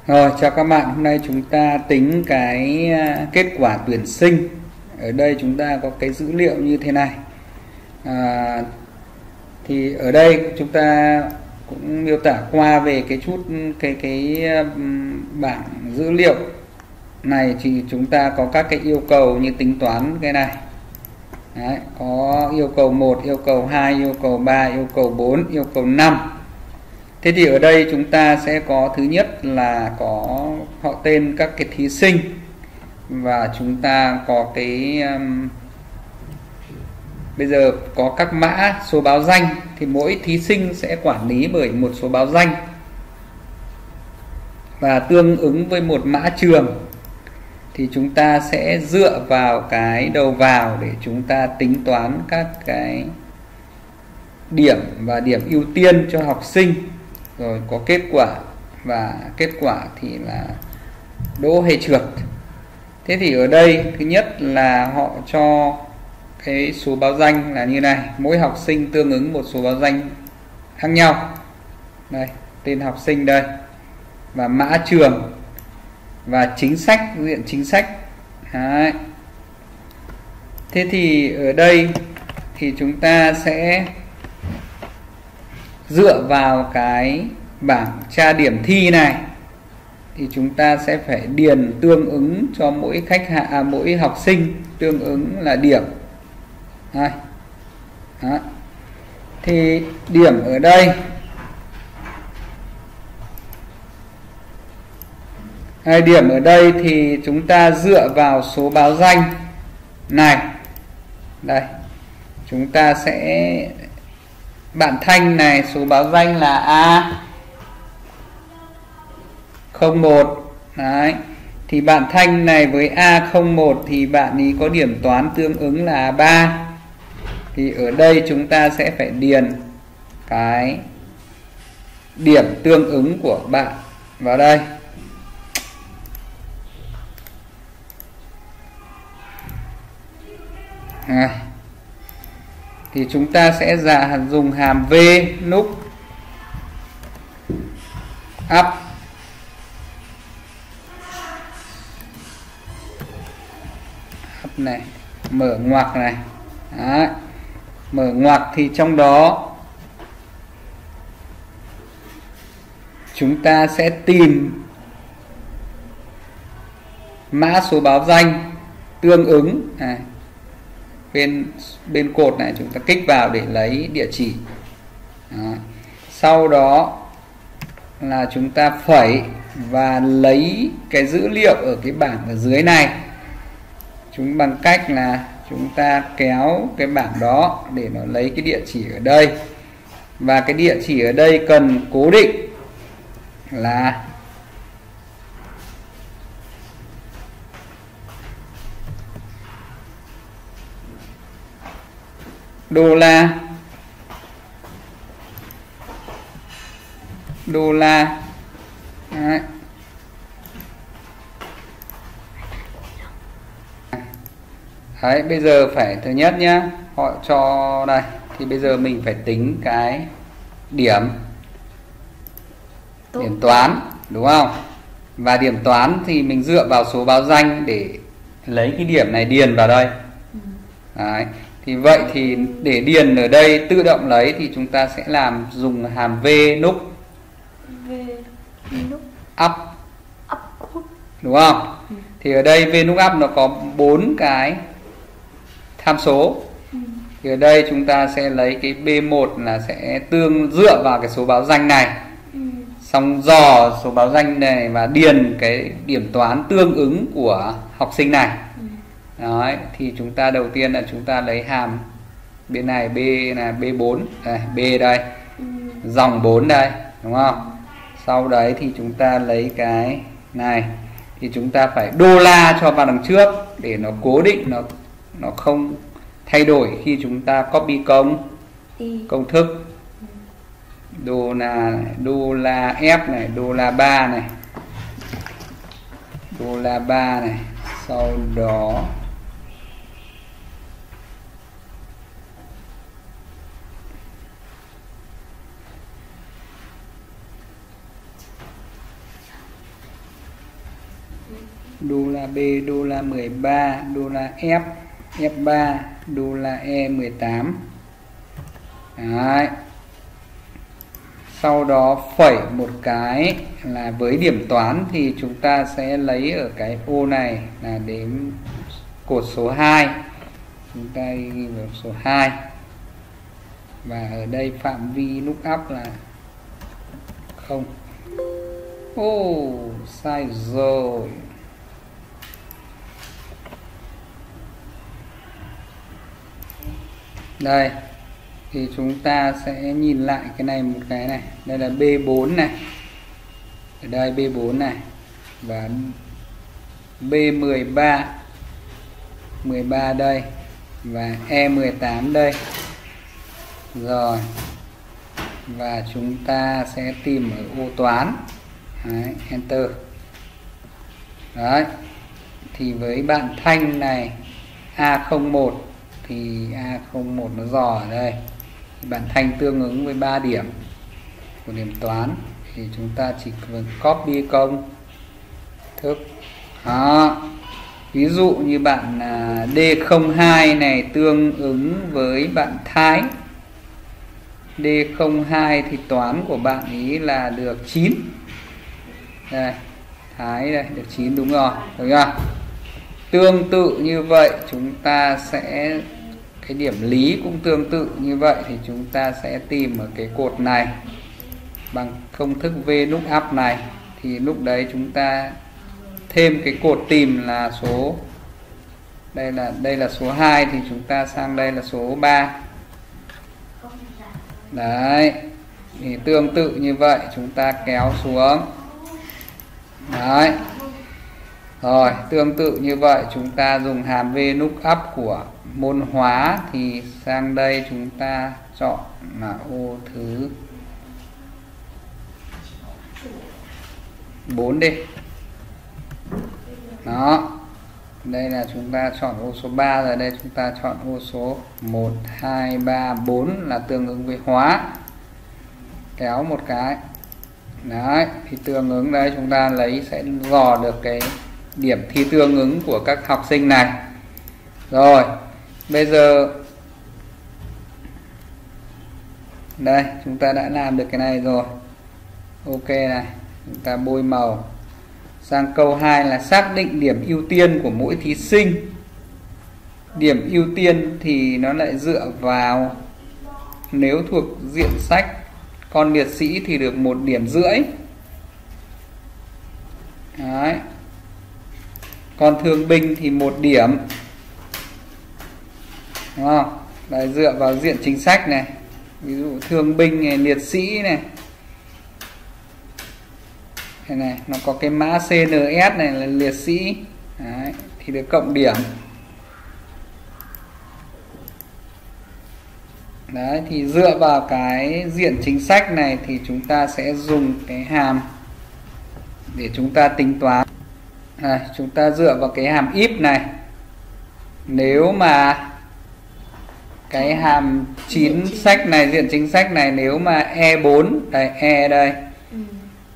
Rồi, chào các bạn. Hôm nay chúng ta tính cái kết quả tuyển sinh. Ở đây chúng ta có cái dữ liệu như thế này. Thì ở đây chúng ta cũng miêu tả qua về cái bảng dữ liệu này, thì chúng ta có các cái yêu cầu như tính toán cái này. Đấy, có yêu cầu 1, yêu cầu 2, yêu cầu 3, yêu cầu 4, yêu cầu 5. Thế thì ở đây chúng ta sẽ có thứ nhất là có họ tên các cái thí sinh, và chúng ta có cái bây giờ có các mã số báo danh, thì mỗi thí sinh sẽ quản lý bởi một số báo danh và tương ứng với một mã trường. Thì chúng ta sẽ dựa vào cái đầu vào để chúng ta tính toán các cái điểm và điểm ưu tiên cho học sinh, rồi có kết quả, và kết quả thì là đỗ hay trượt. Thế thì ở đây thứ nhất là họ cho cái số báo danh là như này, mỗi học sinh tương ứng một số báo danh khác nhau. Đây, tên học sinh đây, và mã trường, và chính sách, diện chính sách. Đấy. Thế thì ở đây thì chúng ta sẽ dựa vào cái bảng tra điểm thi này, thì chúng ta sẽ phải điền tương ứng cho mỗi mỗi học sinh tương ứng là điểm. Đây. Đó. Thì điểm ở đây điểm ở đây thì chúng ta dựa vào số báo danh này. Đây, chúng ta sẽ bạn Thanh này, số báo danh là A01. Đấy, thì bạn Thanh này với A01 thì bạn ấy có điểm toán tương ứng là 3. Thì ở đây chúng ta sẽ phải điền cái điểm tương ứng của bạn vào đây. Này. Thì chúng ta sẽ dùng hàm v look up này, mở ngoặc này. Đấy. Mở ngoặc thì trong đó chúng ta sẽ tìm mã số báo danh tương ứng này. Bên cột này chúng ta kích vào để lấy địa chỉ. Đó. Sau đó là chúng ta phẩy và lấy cái dữ liệu ở cái bảng ở dưới này, chúng bằng cách là chúng ta kéo cái bảng đó để nó lấy cái địa chỉ ở đây. Và cái địa chỉ ở đây cần cố định là đô la Đấy. Đấy, bây giờ phải thứ nhất nhá, họ cho đây, thì bây giờ mình phải tính cái điểm toán, đúng không? Và điểm toán thì mình dựa vào số báo danh để lấy cái điểm này điền vào đây. Đấy. Thì vậy thì để điền ở đây tự động lấy thì chúng ta sẽ dùng hàm v look up, đúng không? Thì ở đây v look up nó có 4 cái tham số. Thì ở đây chúng ta sẽ lấy cái B1 là sẽ dựa vào cái số báo danh này, xong dò số báo danh này và điền cái điểm toán tương ứng của học sinh này. Đấy, thì chúng ta đầu tiên là chúng ta lấy hàm bên này, B là B4 đây, B đây, dòng 4 đây, đúng không? Sau đấy thì chúng ta lấy cái này, thì chúng ta phải đô la cho vào đằng trước để nó cố định, nó không thay đổi khi chúng ta copy công thức. Đô la F này, đô la 3 này, đô la 3 này. Sau đó đô la B, đô la 13, đô la F, F3, đô la E18. Đấy. Sau đó phẩy một cái là với điểm toán thì chúng ta sẽ lấy ở cái ô này là đếm cột số 2. Chúng ta ghi vào số 2. Và ở đây phạm vi lookup là 0. Sai rồi. Đây thì chúng ta sẽ nhìn lại cái này một cái này. Đây là B4 này. Ở đây B4 này. Và B13 13 đây. Và E18 đây. Rồi. Và chúng ta sẽ tìm ở ô toán. Đấy, Enter. Đấy. Thì với bạn Thanh này A01 thì A01 nó dò ở đây. Bạn Thanh tương ứng với 3 điểm của điểm toán thì chúng ta chỉ cần copy công thức. Đó. Ví dụ như bạn D02 này tương ứng với bạn Thái. D02 thì toán của bạn ý là được 9. Đây, Thái đây được 9 đúng rồi, đúng không? Tương tự như vậy chúng ta sẽ cái điểm lý cũng tương tự như vậy thì chúng ta sẽ tìm ở cái cột này bằng công thức VLOOKUP này thì lúc đấy chúng ta thêm cái cột tìm là số đây là số 2 thì chúng ta sang đây là số 3. Đấy. Thì tương tự như vậy chúng ta kéo xuống. Đấy. Rồi, tương tự như vậy chúng ta dùng hàm VLOOKUP của môn hóa thì sang đây chúng ta chọn là ô thứ 4 đi. Đó. Đây là chúng ta chọn ô số 3 rồi, đây chúng ta chọn ô số 1 2 3 4 là tương ứng với hóa. Kéo một cái. Đấy, thì tương ứng đấy chúng ta lấy sẽ dò được cái điểm thi tương ứng của các học sinh này. Rồi, bây giờ đây chúng ta đã làm được cái này rồi. Ok này, chúng ta bôi màu. Sang câu 2 là xác định điểm ưu tiên của mỗi thí sinh. Điểm ưu tiên thì nó lại dựa vào nếu thuộc diện sách con liệt sĩ thì được 1,5 điểm. Đấy. Còn thương binh thì 1 điểm. Đúng không? Đấy, dựa vào diện chính sách này. Ví dụ thương binh này, liệt sĩ này. Đây này, nó có cái mã CNS này là liệt sĩ. Đấy, thì được cộng điểm. Đấy, thì dựa vào cái diện chính sách này thì chúng ta sẽ dùng cái hàm để chúng ta tính toán. Chúng ta dựa vào cái hàm if này. Nếu mà cái hàm chính sách này, diện chính sách này, nếu mà E4 đây, E đây,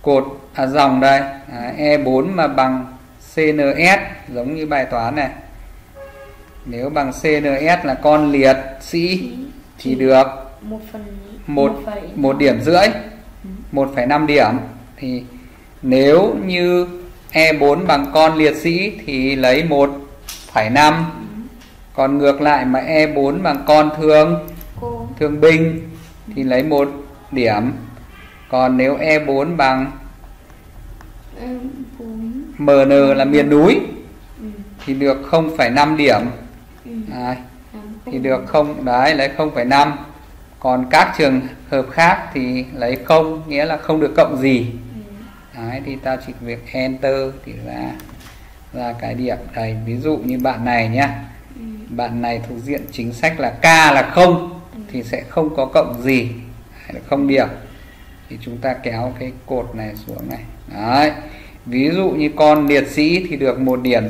cột dòng đây, E4 mà bằng CNS giống như bài toán này. Nếu bằng CNS là con liệt sĩ thì được 1,5 điểm. 1,5 điểm. Thì nếu như E4 bằng con liệt sĩ thì lấy 1,5. Còn ngược lại mà E4 bằng con thương binh thì lấy 1 điểm. Còn nếu E4 bằng MN là miền núi thì được 0,5 điểm. Thì được không đấy, lấy 0,5. Còn các trường hợp khác thì lấy 0, nghĩa là không được cộng gì. Đấy, thì ta chỉ việc enter thì ra cái điểm đây. Ví dụ như bạn này nhá, bạn này thuộc diện chính sách là K là 0 thì sẽ không có cộng gì, là 0 điểm. Thì chúng ta kéo cái cột này xuống này. Đấy. Ví dụ như con liệt sĩ thì được 1,5 điểm.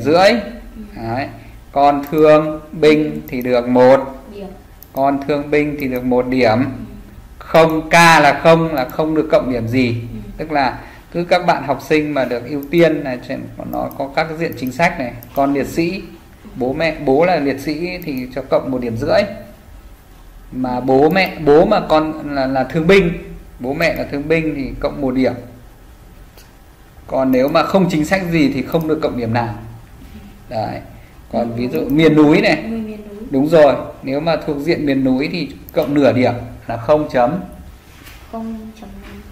Đấy. Con thương binh thì được 1 điểm. Con thương binh thì được 1 điểm. 0K là 0 là không được cộng điểm gì. Tức là Cứ các bạn học sinh mà được ưu tiên này, nó có các diện chính sách này, con liệt sĩ, bố là liệt sĩ thì cho cộng 1,5 điểm. Mà bố mà con là thương binh, bố mẹ là thương binh thì cộng 1 điểm. Còn nếu mà không chính sách gì thì không được cộng điểm nào. Đấy. Còn ví dụ miền núi này, đúng rồi, nếu mà thuộc diện miền núi thì cộng nửa điểm là 0.5.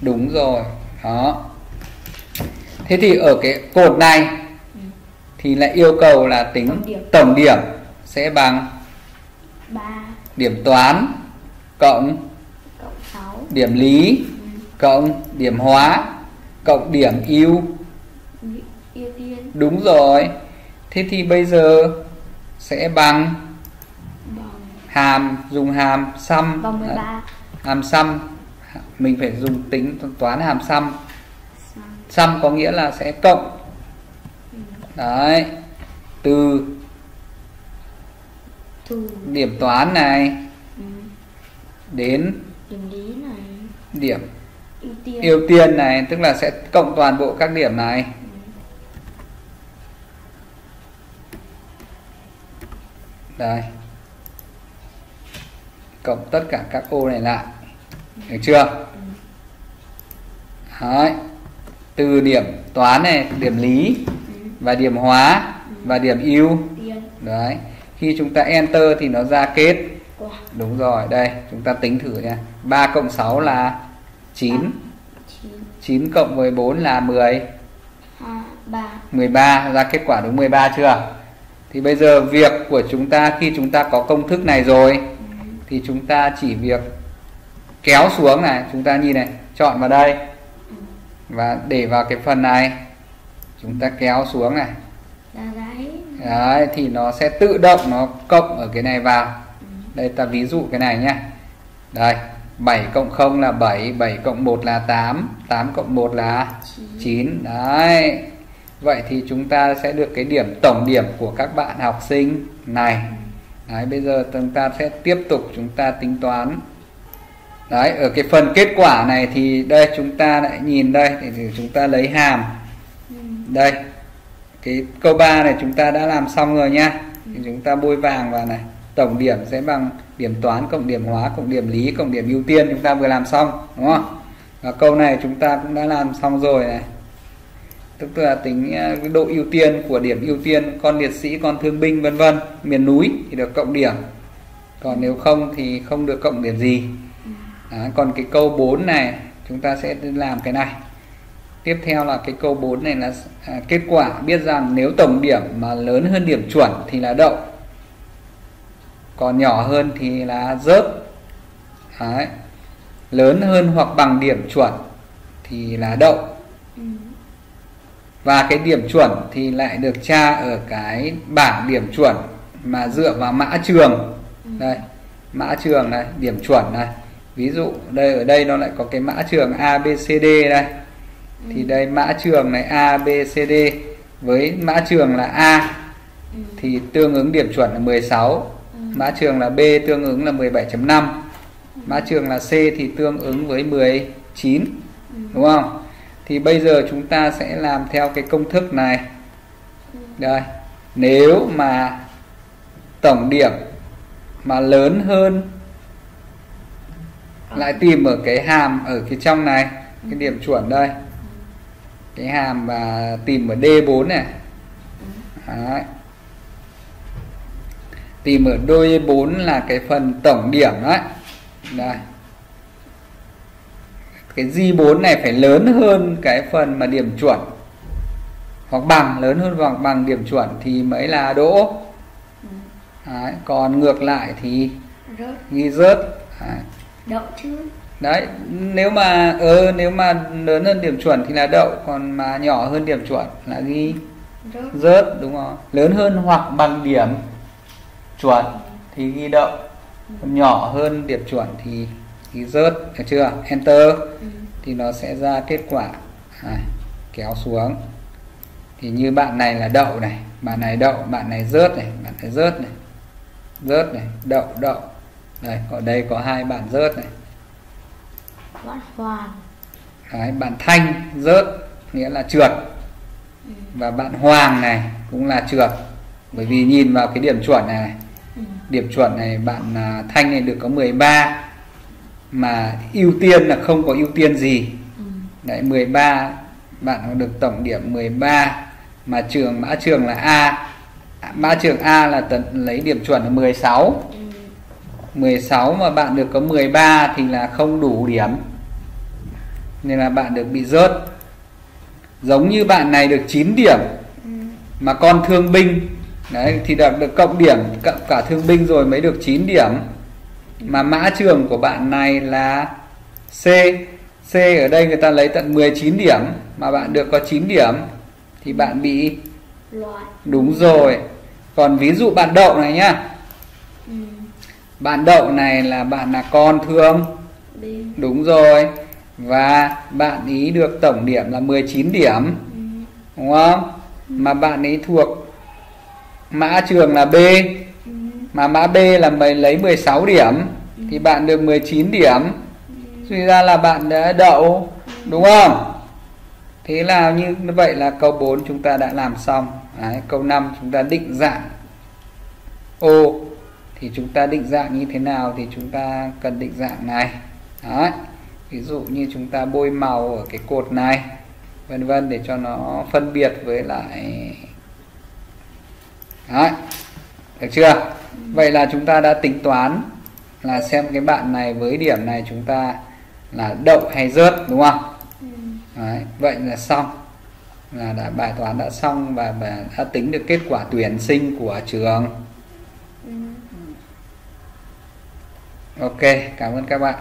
Đúng rồi. Đó. Thế thì ở cái cột này thì lại yêu cầu là tính tổng điểm sẽ bằng 3 điểm toán cộng 6 điểm lý cộng điểm hóa cộng điểm ưu tiên. Đúng rồi. Thế thì bây giờ sẽ bằng dùng hàm sum bằng 13. Hàm sum mình phải dùng tính toán hàm sum. Sum có nghĩa là sẽ cộng. Đấy. Từ điểm toán này đến điểm lý này, điểm ưu tiên này, tức là sẽ cộng toàn bộ các điểm này. Đây. Cộng tất cả các ô này lại. Được chưa? Đấy. Từ điểm toán này, điểm lý và điểm hóa và điểm ưu. Đấy. Khi chúng ta enter thì nó ra kết. Đúng rồi, đây, chúng ta tính thử nha. 3 cộng 6 là 9. 9 cộng 14 là 13, ra kết quả đúng 13 chưa? Thì bây giờ việc của chúng ta khi chúng ta có công thức này rồi thì chúng ta chỉ việc kéo xuống này, chúng ta nhìn này, chọn vào đây và để vào cái phần này, chúng ta kéo xuống này. Đấy, thì nó sẽ tự động nó cộng ở cái này vào. Đây ta ví dụ cái này nhé. Đây, 7 cộng 0 là 7, 7 cộng 1 là 8, 8 cộng 1 là 9. Đấy. Vậy thì chúng ta sẽ được cái điểm tổng điểm của các bạn học sinh này. Đấy, bây giờ chúng ta sẽ tiếp tục chúng ta tính toán. Đấy, ở cái phần kết quả này thì đây chúng ta lại nhìn đây thì chúng ta lấy hàm. Đây. Cái câu 3 này chúng ta đã làm xong rồi nhá. Thì chúng ta bôi vàng vào này. Tổng điểm sẽ bằng điểm toán cộng điểm hóa cộng điểm lý cộng điểm ưu tiên, chúng ta vừa làm xong, đúng không? Và câu này chúng ta cũng đã làm xong rồi này. Tức là tính cái độ ưu tiên của điểm ưu tiên con liệt sĩ, con thương binh vân vân, miền núi thì được cộng điểm. Còn nếu không thì không được cộng điểm gì. Còn cái câu 4 này chúng ta sẽ làm cái này. Tiếp theo là cái câu 4 này là kết quả biết rằng nếu tổng điểm mà lớn hơn điểm chuẩn thì là đậu, còn nhỏ hơn thì là rớt. Đấy. Lớn hơn hoặc bằng điểm chuẩn thì là đậu. Và cái điểm chuẩn thì lại được tra ở cái bảng điểm chuẩn mà dựa vào mã trường. Đây, mã trường này, điểm chuẩn này. Ví dụ đây, ở đây nó lại có cái mã trường ABCD đây. Thì đây mã trường này ABCD với mã trường là A thì tương ứng điểm chuẩn là 16. Mã trường là B tương ứng là 17.5. Mã trường là C thì tương ứng với 19. Đúng không? Thì bây giờ chúng ta sẽ làm theo cái công thức này. Đây. Nếu mà tổng điểm mà lớn hơn, lại tìm ở cái hàm ở cái trong này, cái điểm chuẩn đây. Cái hàm và tìm ở D4 này. Đấy. Tìm ở đôi 4 là cái phần tổng điểm đấy. Đây. Cái J4 này phải lớn hơn cái phần mà điểm chuẩn, hoặc bằng, lớn hơn hoặc bằng điểm chuẩn thì mới là đỗ. Đấy. Còn ngược lại thì ghi rớt. Đấy. Đậu chứ. Đấy, nếu mà lớn hơn điểm chuẩn thì là đậu, còn mà nhỏ hơn điểm chuẩn là ghi rớt, đúng không? Lớn hơn hoặc bằng điểm chuẩn thì ghi đậu, còn nhỏ hơn điểm chuẩn thì ghi rớt, được chưa? Enter thì nó sẽ ra kết quả. Này, kéo xuống thì như bạn này là đậu này, bạn này đậu, bạn này rớt này, bạn này rớt này, rớt này, đậu. Đây, ở đây có hai bạn rớt này. Bạn Hoàng. Đấy, bạn Thanh rớt, nghĩa là trượt. Và bạn Hoàng này cũng là trượt. Bởi vì nhìn vào cái điểm chuẩn này, điểm chuẩn này bạn Thanh này được có 13, mà ưu tiên là không có ưu tiên gì. Đấy, 13 bạn được tổng điểm 13, mà mã trường là A. Mã trường A là lấy điểm chuẩn là 16. 16 mà bạn được có 13 thì là không đủ điểm, nên là bạn được bị rớt. Giống như bạn này được 9 điểm mà con thương binh đấy thì được cộng điểm, cộng cả thương binh rồi mới được 9 điểm. Mà mã trường của bạn này là C. C ở đây người ta lấy tận 19 điểm mà bạn được có 9 điểm thì bạn bị loại. Đúng rồi. Còn ví dụ bạn Đậu này nhá, bạn Đậu này là bạn là con thương Binh. Đúng rồi. Và bạn ý được tổng điểm là 19 điểm, đúng không? Mà bạn ấy thuộc mã trường là B, mà mã B là lấy 16 điểm thì bạn được 19 điểm. Suy ra là bạn đã đậu, đúng không? Thế là như vậy là câu 4 chúng ta đã làm xong. Đấy, câu 5 chúng ta định dạng ô. Thì chúng ta định dạng như thế nào thì chúng ta cần định dạng này. Đấy. Ví dụ như chúng ta bôi màu ở cái cột này, vân vân, để cho nó phân biệt với lại. Đấy. Được chưa? Vậy là chúng ta đã tính toán là xem cái bạn này với điểm này chúng ta là đậu hay rớt, đúng không? Đấy. Vậy là xong. Là bài toán đã xong và đã tính được kết quả tuyển sinh của trường. Ok, cảm ơn các bạn.